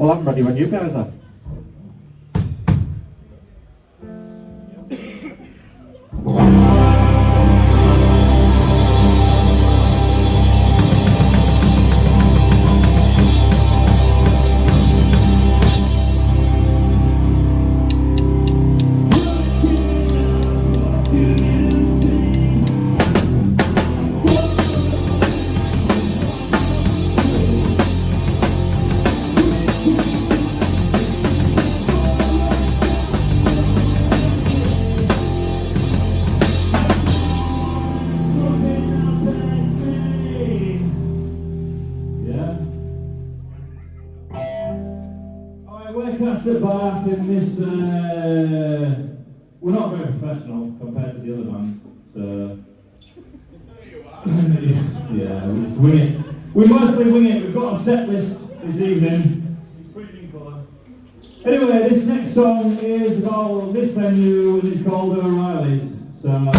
Well, I'm ready when you guys are. Sit back in this, we're not very professional compared to the other bands, so yeah, we just wing it. We mostly wing it. We've got a set list this evening. It's pretty in colour. Anyway, this next song is about this venue and it's called O'Reilly's. So.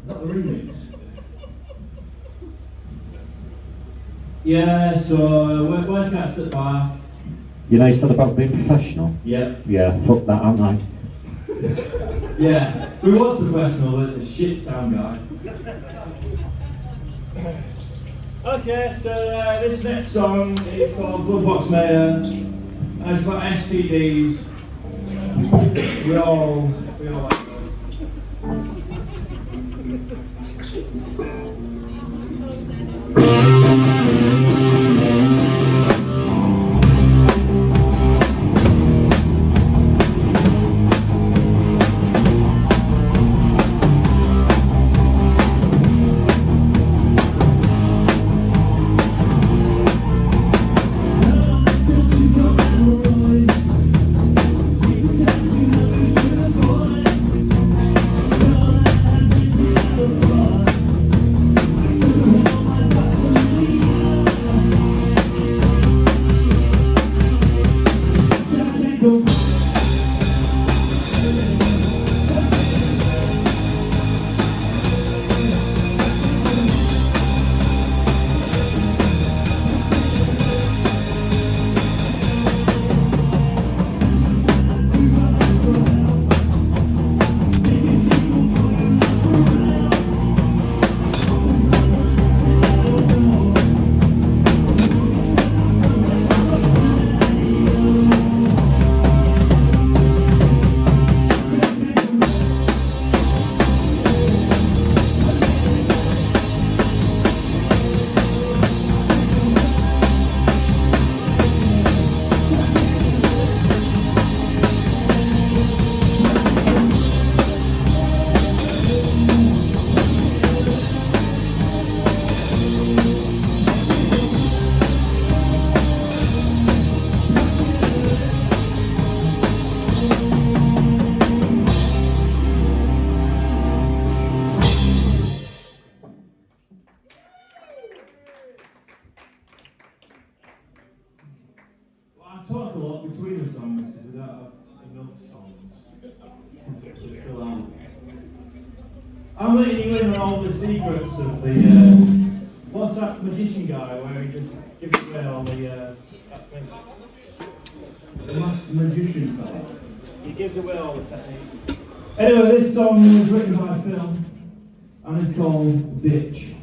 Not the remix. Yeah, so where can I sit back? You know you said about being professional? Yeah. Yeah, fuck that, aren't I? Yeah, we was professional, but it's a shit sound guy. Okay, so this next song is called Bloodbox Mayor, and it's about STDs. We all like those. For I'm letting you in on all the secrets of the. What's that magician guy where he just gives away all the. The magician guy. He gives away all the techniques. Anyway, this song was written by Phil, and it's called Bitch.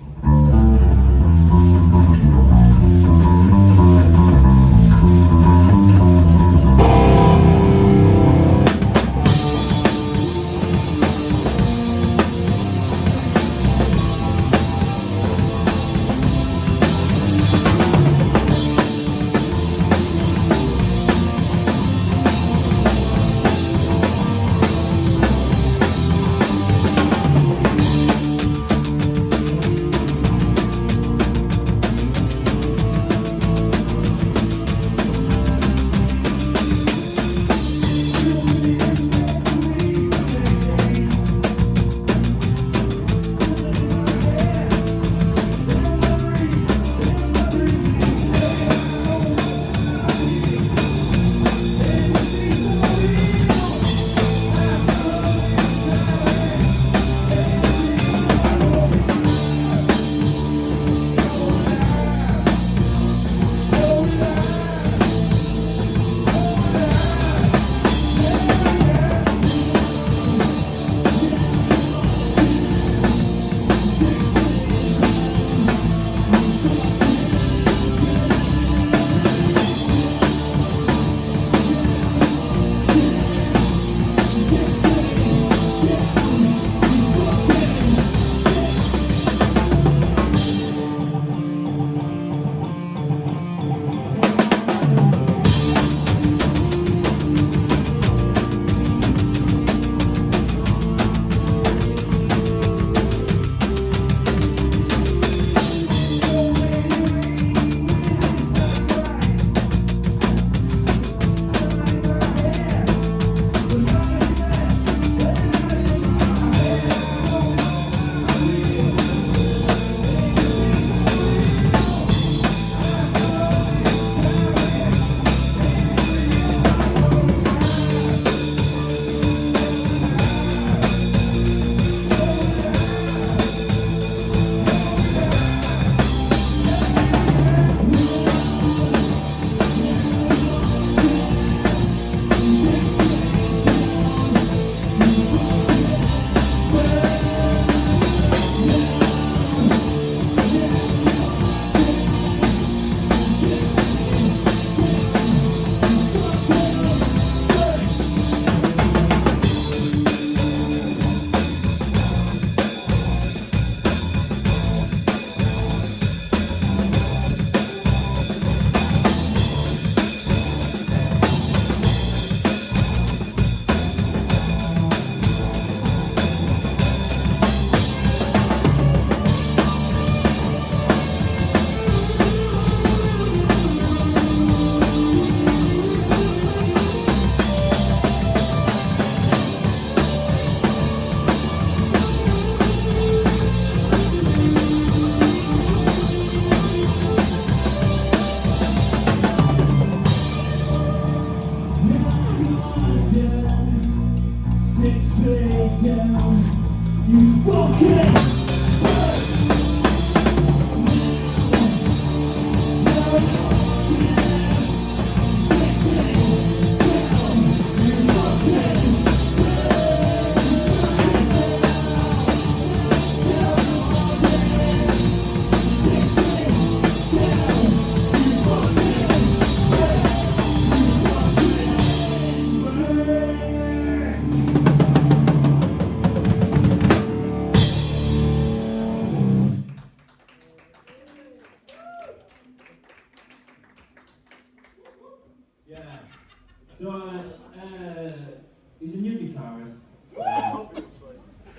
He's a new guitarist.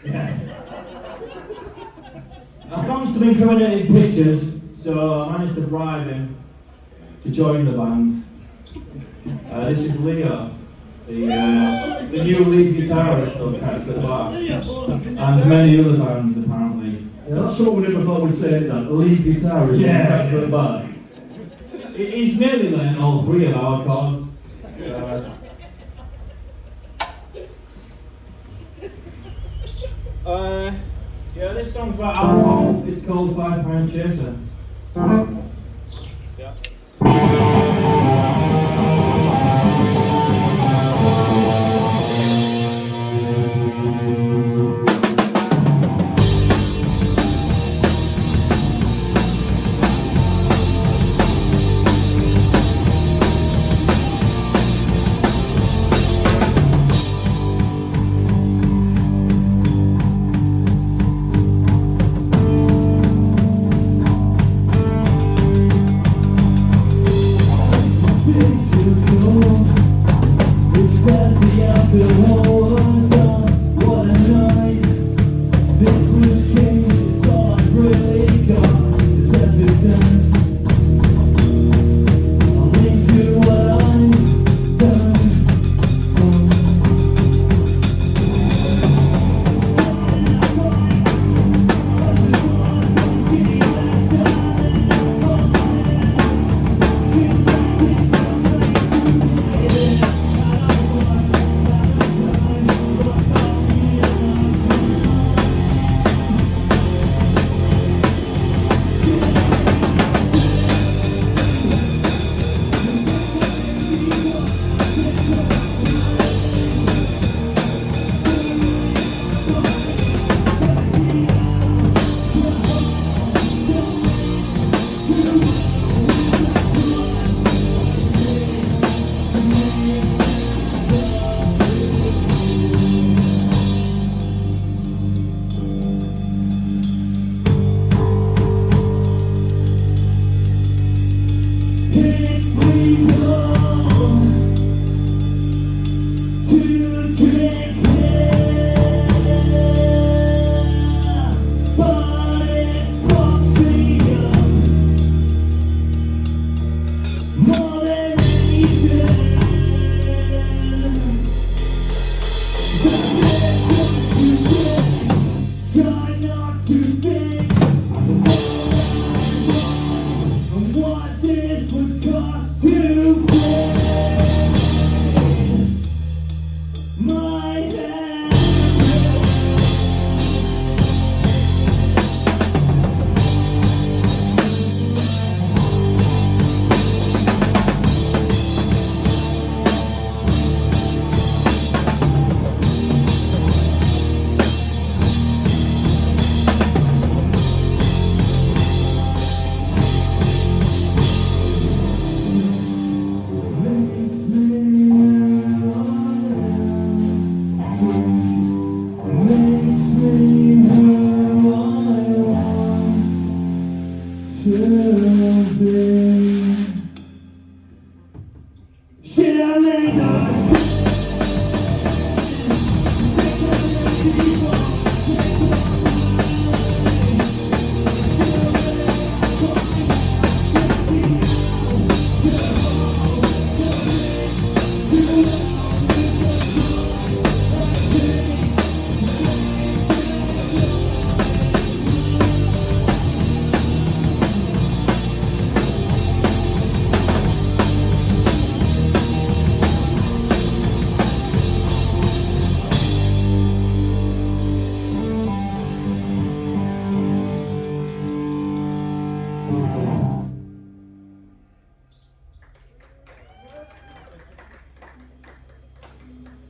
Yeah. I found some incriminating pictures, so I managed to bribe him to join the band. This is Leo, the new lead guitarist of Cats at the Bar, and many other bands apparently. Yeah, that's what we never thought we'd say, that. The lead guitarist Yeah. of Cats at the Bar. He's nearly learned all three of our chords. Yeah, this song's about alcohol. It's called £5 Chaser.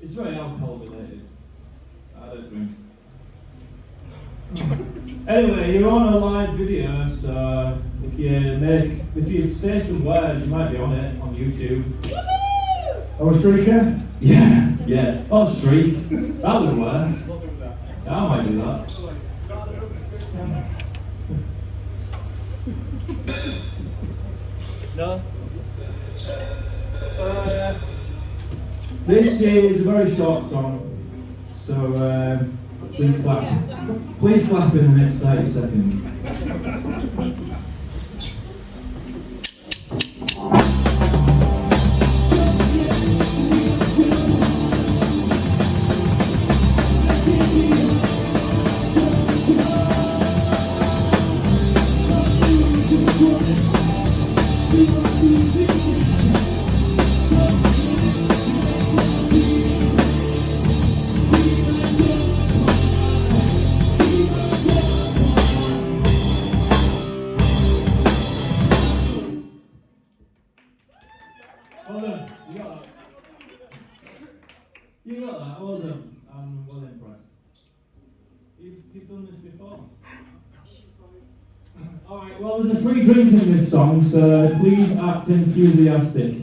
It's very alcohol related. I don't drink. Anyway, you're on a live video, so if you say some words, you might be on it on YouTube. Oh, a streaker? Yeah. Oh, streak. That would work. Yeah, I might do that. No? This is a very short song, so please clap. Please clap in the next 30 seconds. done this before. Alright, well there's a free drink in this song, so please act enthusiastic.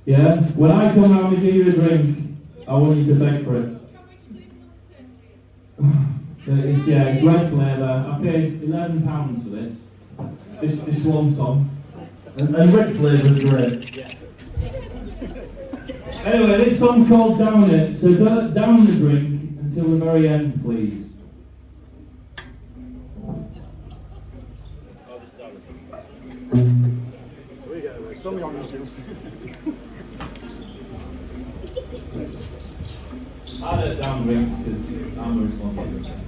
Yeah? When I come round and give you a drink, I want you to beg for it. It's red flavour. I paid £11 for this. This one song. And red flavour's great. Anyway, this song's called Down It, so down the drink until the very end, please. I don't down drinks because I'm the responsible drinker.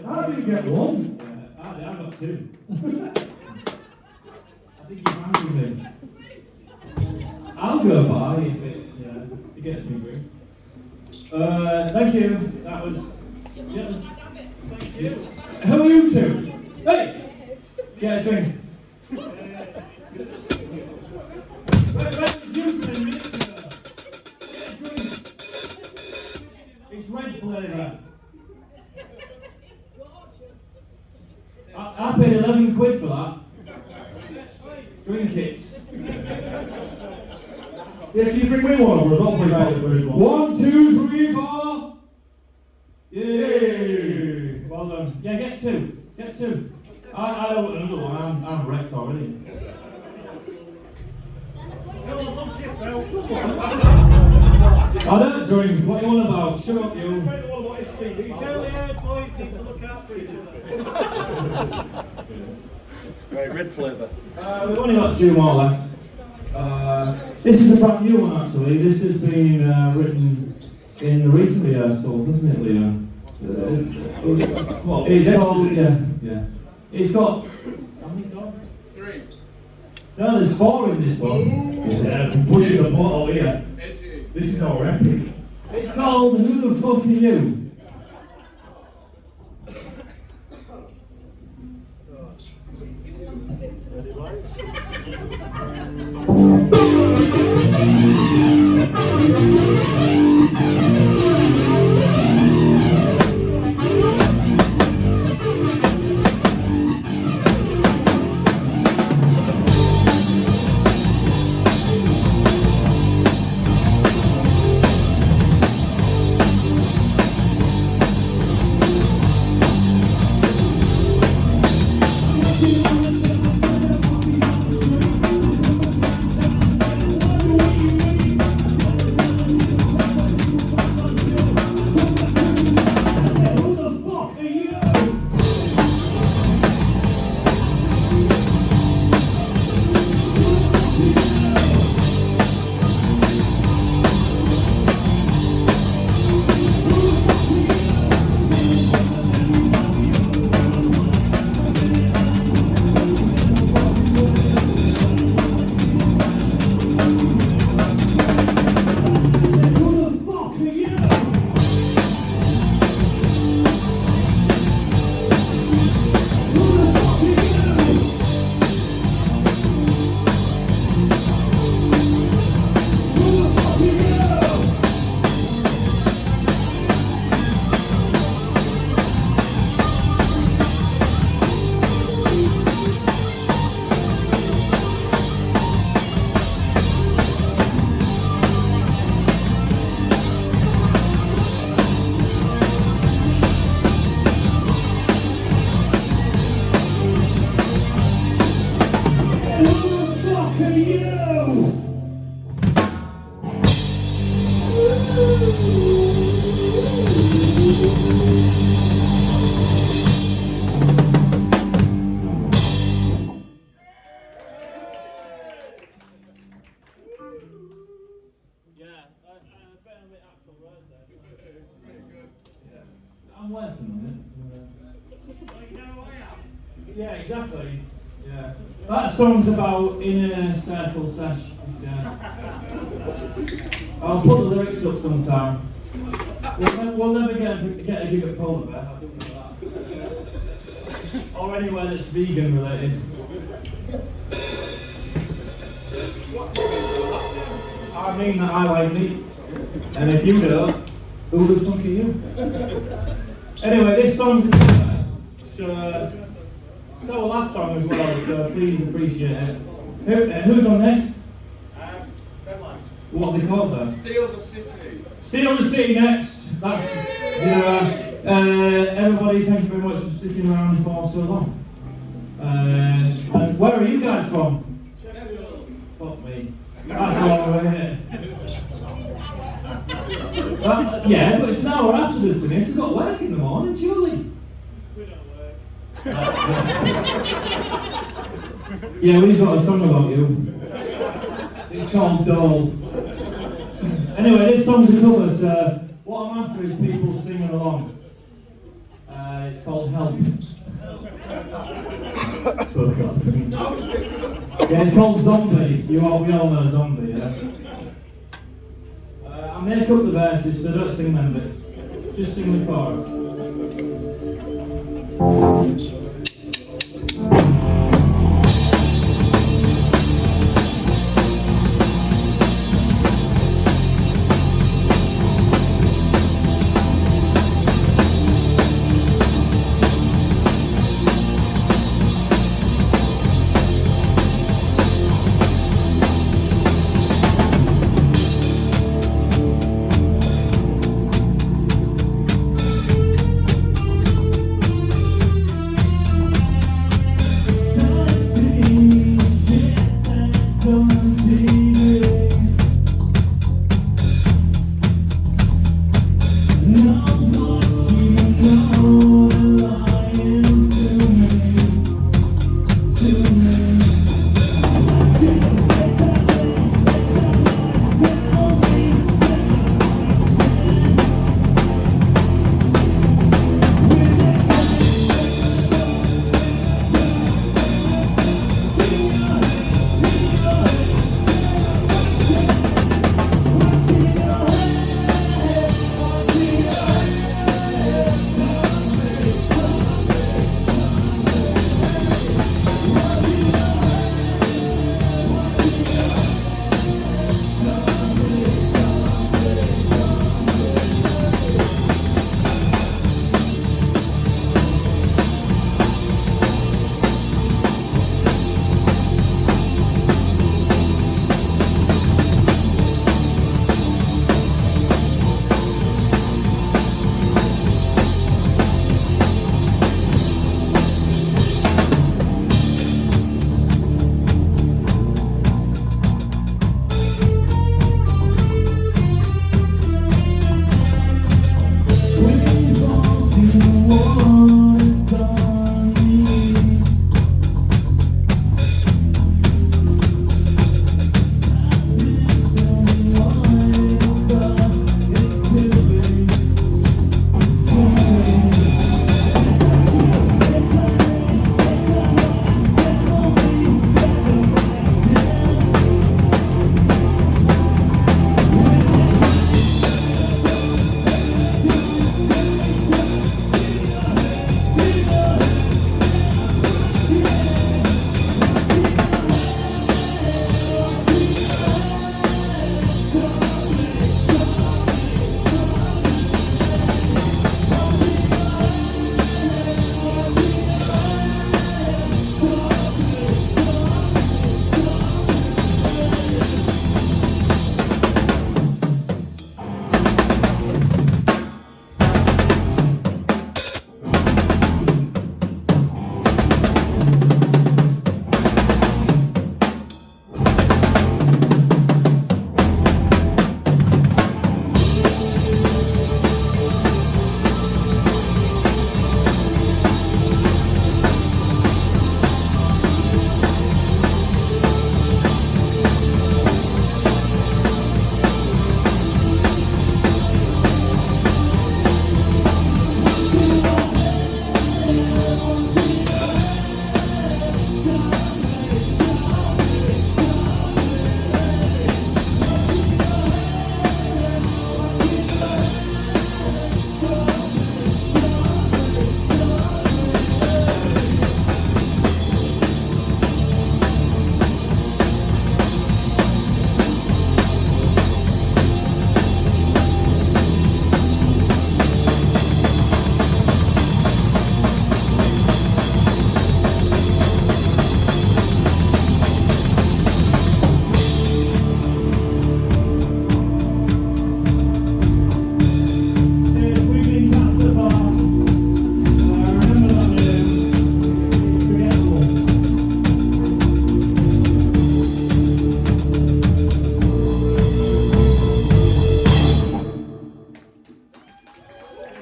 How did you get one? I've got two. I think you're angry me. I'll go by if it gets me through. Thank you. That was. Thank you. Who are you two? Hey! Get a drink. Where's you 10 minutes ago? Get a drink. I paid 11 quid for that. Swing kits. Yeah, can you bring me one over? I'll bring out the first one. 1, 2, 3, 4. Yay! Well done. Yeah, get two. Get two. I don't want another one. I'm wrecked already. I don't drink. What are you on about? Shut up, you. Right, red flavour. We've only got 2 more left. This is a brand new one, actually. This has been written in the recent rehearsals, hasn't it, Leo? It's called, yeah. It's got, how many dogs? 3. No, there's 4 in this one. Yeah, I'm pushing the bottle here. This is our epic. It's called Who the Fuck Are You? I'm working on it. Yeah, exactly. Yeah. That song's about inner circle sesh. Yeah. I'll put the lyrics up sometime. We'll never get a gig at Polar Bear. I'll do that. Or anywhere that's vegan related. I mean that I like meat. And if you don't, who the fuck are you? Anyway, this song's so the last song as well, so please appreciate it. Who's on next? What are they called though? Steal the City. Steal the City next. That's everybody, thank you very much for sticking around for so long. And where are you guys from? Sheffield. Fuck me. That's a long way, isn't it? Yeah, but it's an hour after this finish. We've got work in the morning, surely. We don't work. Yeah, we've got a song about you. It's called Dole. Anyway, this song's a cover, so what I'm after is people singing along. It's called Help. Yeah, it's called Zombie. We all know Zombie, yeah? I'll make up the verses, so don't sing them bits. Just sing the chorus.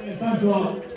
Thanks a lot.